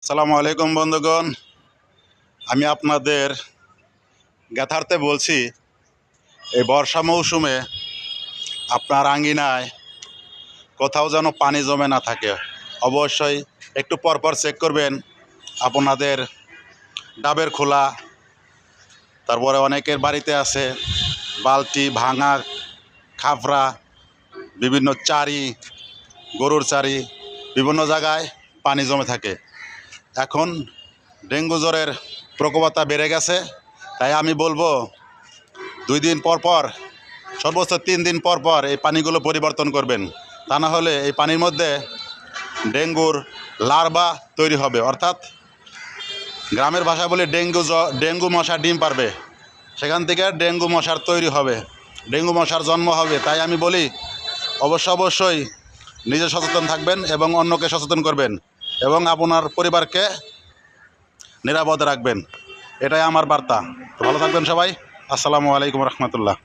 আসসালামু আলাইকুম বন্ধুগণ, আমি আপনাদের জ্ঞাতার্থে বলছি। এই বর্ষা মৌসুমে আপনার আঙ্গিনায় কোথাও যেন পানি জমে না থাকে। অবশ্যই একটু পরপর চেক করবেন আপনাদের ডাবের খোলা, তারপরে অনেকের বাড়িতে আছে বালতি ভাঙা, খাপড়া, বিভিন্ন চারি, গরুর চারি, বিভিন্ন জায়গায় পানি জমে থাকে। এখন ডেঙ্গু জ্বরের প্রকোপতা বেড়ে গেছে, তাই আমি বলবো 2 দিন পর পর, সর্বোচ্চ 3 দিন পর পর এই পানিগুলো পরিবর্তন করবেন। তা না হলে এই পানির মধ্যে ডেঙ্গুর লার্ভা তৈরি হবে, অর্থাৎ গ্রামের ভাষায় বলে ডেঙ্গু মশা ডিম পারবে, সেখান থেকে ডেঙ্গু মশার তৈরি হবে, ডেঙ্গু মশার জন্ম হবে। তাই আমি বলি অবশ্যই নিজে সচেতন থাকবেন এবং অন্যকে সচেতন করবেন এবং আপনার পরিবারকে নিরাপদে রাখবেন। এটাই আমার বার্তা। তো ভালো থাকবেন সবাই। আসসালামু আলাইকুম রহমতুল্লাহ।